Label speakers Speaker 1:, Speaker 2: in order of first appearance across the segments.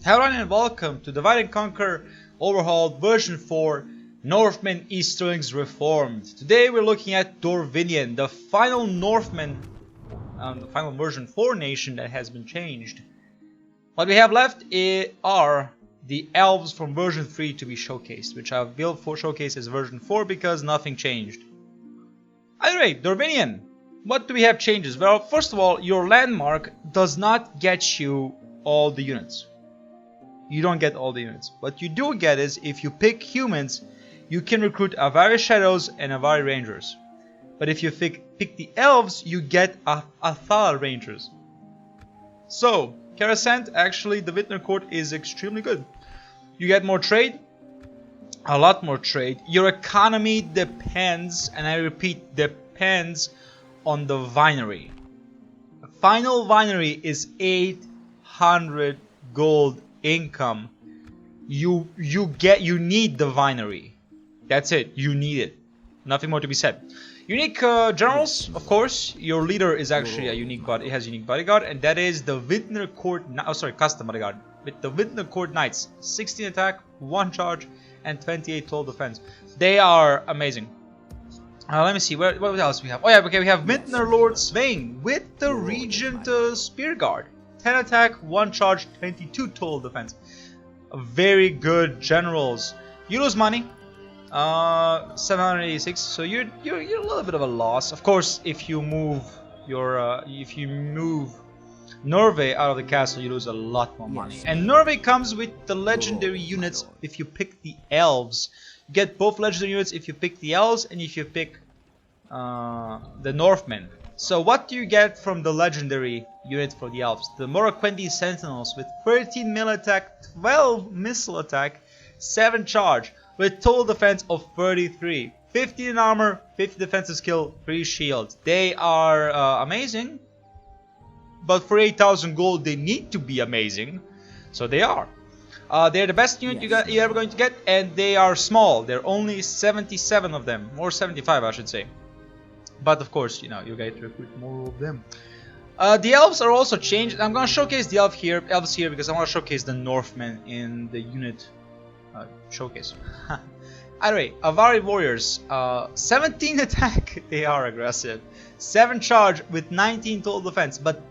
Speaker 1: Hello and welcome to Divide and Conquer Overhauled version 4 Northmen and Easterlings Reformed. Today we're looking at Dorwinion, the final Northman, the final version 4 nation that has been changed. What we have left are the elves from version 3 to be showcased, which I've built for showcase as version 4 because nothing changed. Anyway, Dorwinion, what do we have changes? Well, first of all, your landmark does not get you all the units. You don't get all the units. What you do get is, if you pick humans, you can recruit Avari Shadows and Avari Rangers. But if you pick the elves, you get Athala Rangers. So, Karasant, actually the Vintner Court is extremely good. You get more trade, a lot more trade. Your economy depends, and I repeat, depends on the vinery. The final vinery is 800 gold income. You need the vinery. That's it. You need it. Nothing more to be said. Unique generals, of course. Your leader is actually a unique body. It has a unique bodyguard, and that is the Vintner Court. Custom bodyguard with the Vintner Court Knights. 16 attack, 1 charge, and 28 total defense. They are amazing. Let me see what else we have. Oh yeah, okay. We have Vintner Lord Swain with the Regent Spear Guard. 10 attack, 1 charge, 22 total defense. Very good generals. You lose money, 786. So you're a little bit of a loss. Of course, if you move Norway out of the castle, you lose a lot more money. And Norway comes with the legendary units. If you pick the elves, you get both legendary units. If you pick the elves and if you pick the Northmen. So what do you get from the legendary unit for the elves? The Morroquendi Sentinels with 13 melee attack, 12 missile attack, 7 charge, with total defense of 33. 15 in armor, 50 defensive skill, 3 shield. They are amazing, but for 8,000 gold they need to be amazing. So they are. They're the best unit you're ever going to get, and they are small. There are only 77 of them, or 75 I should say. But of course, you get to recruit more of them. The elves are also changed. I'm gonna showcase the elves here because I want to showcase the Northmen in the unit showcase. Anyway, Avari Warriors, 17 attack. They are aggressive. 7 charge with 19 total defense. But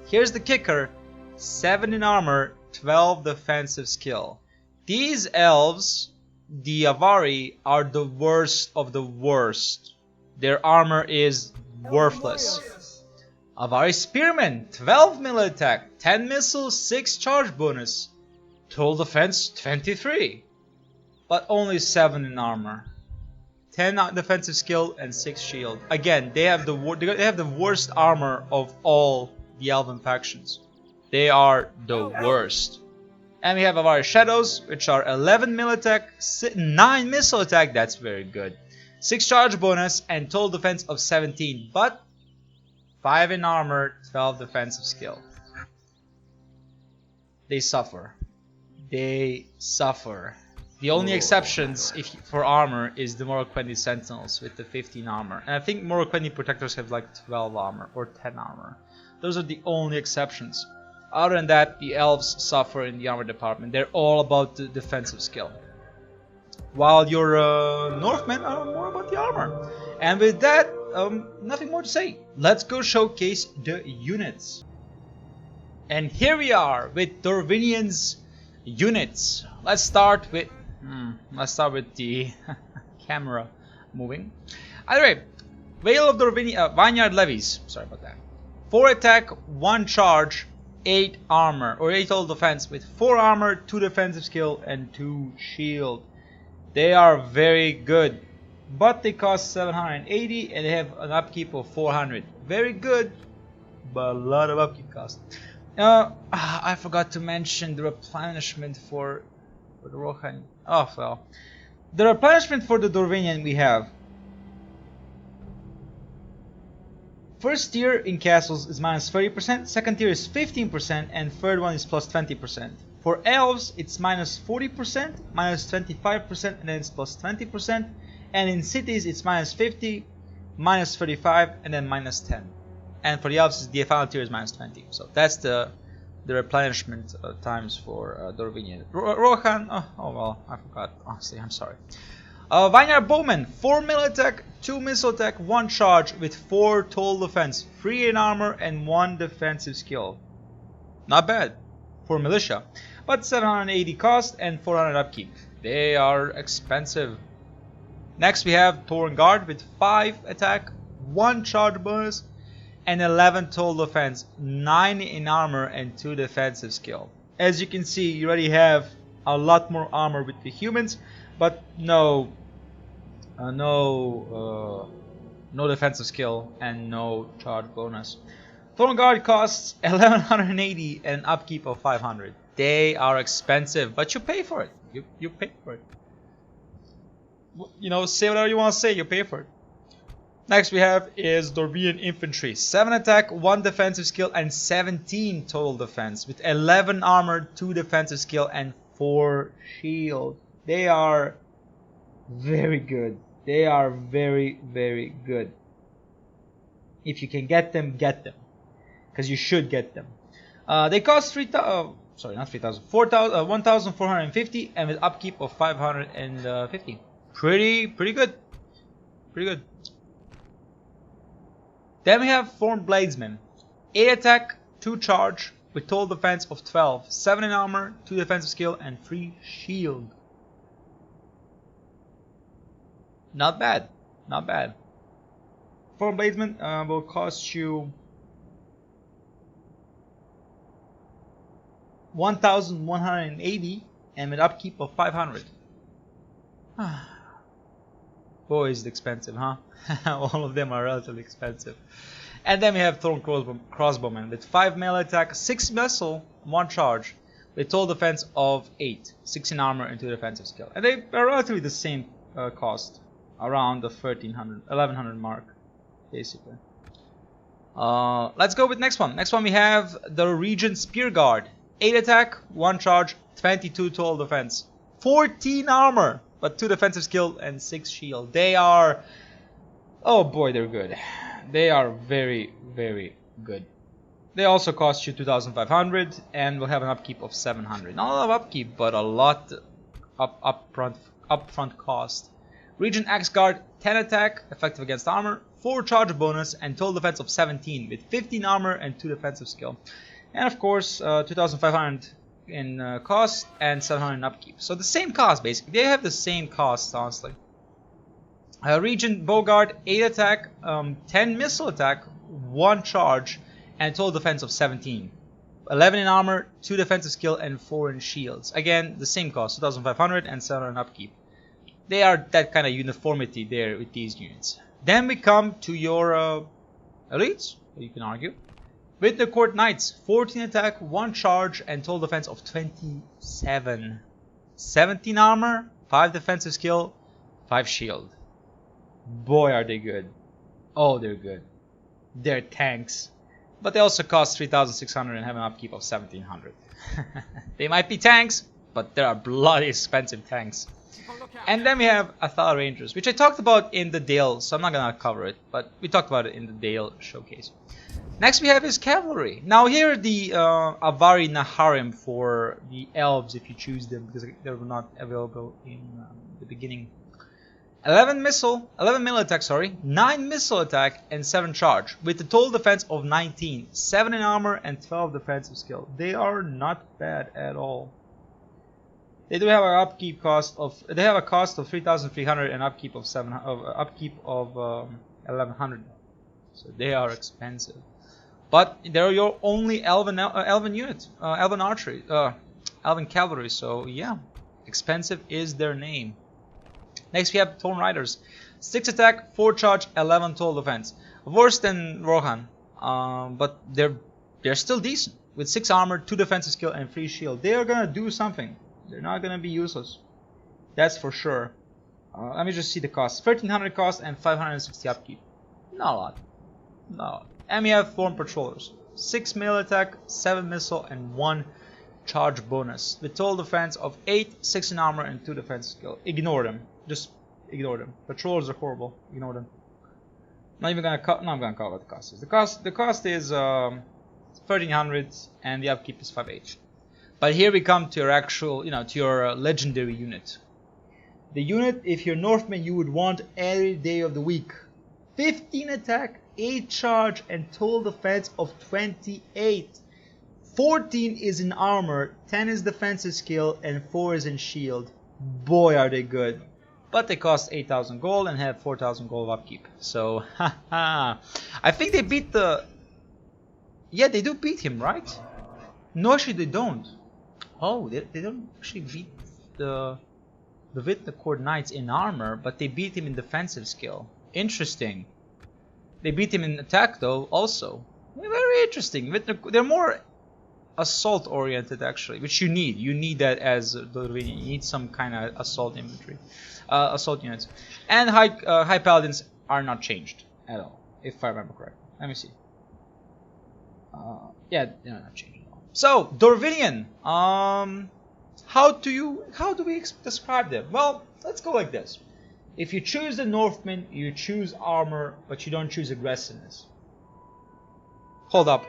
Speaker 1: here's the kicker: 7 in armor, 12 defensive skill. These elves, the Avari, are the worst of the worst. Their armor is worthless. Avari Spearmen, 12 melee attack, 10 missiles, 6 charge bonus, total defense 23, but only 7 in armor, 10 defensive skill and 6 shield. Again, they have the worst armor of all the elven factions. They are the worst. And we have Avari Shadows, which are 11 melee attack, 9 missile attack. That's very good. 6 charge bonus and total defense of 17, but 5 in armor, 12 defensive skill. They suffer. They suffer. The only exceptions for armor is the Morroquendi Sentinels with the 15 armor. And I think Morroquendi Protectors have like 12 armor or 10 armor. Those are the only exceptions. Other than that, the elves suffer in the armor department. They're all about the defensive skill, while your Northmen are more about the armor. And with that, nothing more to say. Let's go showcase the units. And here we are with Dorwinion's units. Let's start with the camera moving. Anyway, Vale of Dorwinion, Vineyard Levies. Sorry about that. 4 attack, 1 charge, 8 armor, or 8 total defense with 4 armor, 2 defensive skill, and 2 shield. They are very good, but they cost 780 and they have an upkeep of 400. Very good, but a lot of upkeep cost. I forgot to mention the replenishment for the Rohan. Oh well, the replenishment for the Dorwinion we have. First tier in castles is minus 30%, second tier is 15%, and third one is plus 20%. For elves, it's minus 40%, minus 25%, and then it's plus 20%. And in cities, it's minus 50, minus 35, and then minus 10. And for the elves, the final tier is minus 20. So that's the the replenishment times for Dorwinion. Rohan, oh well, I forgot. Honestly, I'm sorry. Vineyard Bowman, 4 melee attack, 2 missile attack, 1 charge with 4 total defense, 3 in armor, and 1 defensive skill. Not bad for militia, but 780 cost and 400 upkeep. They are expensive. Next we have Tauren Guard with 5 attack, 1 charge bonus, and 11 total defense, 9 in armor, and 2 defensive skill. As you can see, you already have a lot more armor with the humans, but no defensive skill and no charge bonus. Tauren Guard costs 1180 and an upkeep of 500. They are expensive, but you pay for it. You pay for it. You know, say whatever you want to say, you pay for it. Next we have is Dorwinion Infantry. 7 attack, 1 defensive skill, and 17 total defense. With 11 armor, 2 defensive skill, and 4 shield. They are very good. They are very, very good. If you can get them, get them. Because you should get them. They cost 1,450 and with upkeep of 550. Pretty good. Pretty good. Then we have Formed Bladesmen. 8 attack, 2 charge with total defense of 12, 7 in armor, 2 defensive skill, and 3 shield. Not bad. Not bad. Formed Bladesmen will cost you 1,180 and with upkeep of 500. Boy, is it expensive, huh? All of them are relatively expensive. And then we have Tauren Crossbowmen with 5 melee attack, 6 missile, 1 charge, with total defense of 8, 6 in armor, and 2 defensive skill. And they are relatively the same cost, around the 1100 mark, basically. Let's go with next one. Next one we have the Regent Spear Guard. 8 attack, 1 charge, 22 total defense, 14 armor, but 2 defensive skill and 6 shield. They are, oh boy, they're good. They are very, very good. They also cost you 2,500 and will have an upkeep of 700. Not a lot of upkeep, but a lot upfront cost. Regent Axe Guard, 10 attack, effective against armor, 4 charge bonus, and total defense of 17 with 15 armor and 2 defensive skill. And of course, 2,500 in cost and 700 in upkeep. So the same cost basically. They have the same cost, honestly. Regent Bowguard, 8 attack, 10 missile attack, 1 charge, and total defense of 17. 11 in armor, 2 defensive skill, and 4 in shields. Again, the same cost, 2,500 and 700 in upkeep. They are that kind of uniformity there with these units. Then we come to your elites, you can argue. With the Court Knights, 14 attack, 1 charge, and total defense of 27. 17 armor, 5 defensive skill, 5 shield. Boy, are they good. Oh, they're good. They're tanks. But they also cost 3,600 and have an upkeep of 1,700. They might be tanks, but they are bloody expensive tanks. And then we have Athala Rangers, which I talked about in the Dale, so I'm not gonna cover it, but we talked about it in the Dale showcase. Next we have his cavalry. Now here are the Avari Naharim for the elves if you choose them, because they were not available in the beginning. 11 melee attack, 9 missile attack and 7 charge, with a total defense of 19, 7 in armor and 12 defensive skill. They are not bad at all. They do have an upkeep cost of 3,300 and upkeep of 1,100. So they are expensive. But they're your only elven unit, elven archery, elven cavalry. So yeah, expensive is their name. Next we have Tauren Riders, 6 attack, 4 charge, 11 total defense. Worse than Rohan, but they're still decent with 6 armor, 2 defensive skill, and 3 shield. They are gonna do something. They're not gonna be useless. That's for sure. Let me just see the cost. 1,300 cost and 560 upkeep. Not a lot. No. And we have Formed Patrollers. 6 melee attack, 7 missile, and 1 charge bonus. With total defense of 8, 6 in armor, and 2 defense skill. Ignore them. Just ignore them. Patrollers are horrible. Ignore them. Not even gonna cover what the cost is. The cost is 1300, and the upkeep is 5H. But here we come to your actual, to your legendary unit. The unit, if you're Northman, you would want every day of the week. 15 attack, 8 charge, and total defense of 28. 14 is in armor, 10 is defensive skill, and 4 is in shield. Boy, are they good. But they cost 8,000 gold and have 4,000 gold of upkeep. So, haha. I think they beat the... Yeah, they do beat him, right? No, actually they don't. Oh, they don't actually beat the Vitnacord Knights in armor, but they beat him in defensive skill. Interesting. They beat him in attack though, also. Yeah, very interesting. They're more assault oriented actually, which you need. You need that as Dorwinion. You need some kind of assault infantry, assault units. And high paladins are not changed at all, if I remember correctly. Let me see. Yeah, they're not changed at all. So Dorwinion. How do we describe them? Well, let's go like this. If you choose the Northmen, you choose armor, but you don't choose aggressiveness. Hold up.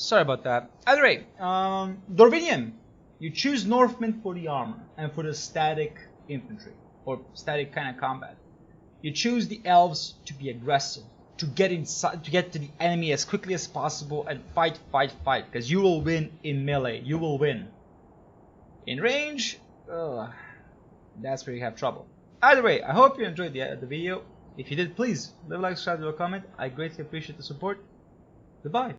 Speaker 1: Sorry about that. Either way, Dorwinion, you choose Northmen for the armor and for the static infantry or static kind of combat. You choose the elves to be aggressive, to get inside, to get to the enemy as quickly as possible and fight, because you will win in melee. You will win. In range, that's where you have trouble. Either way, I hope you enjoyed the video. If you did, please leave a like, subscribe, leave a comment. I greatly appreciate the support. Goodbye.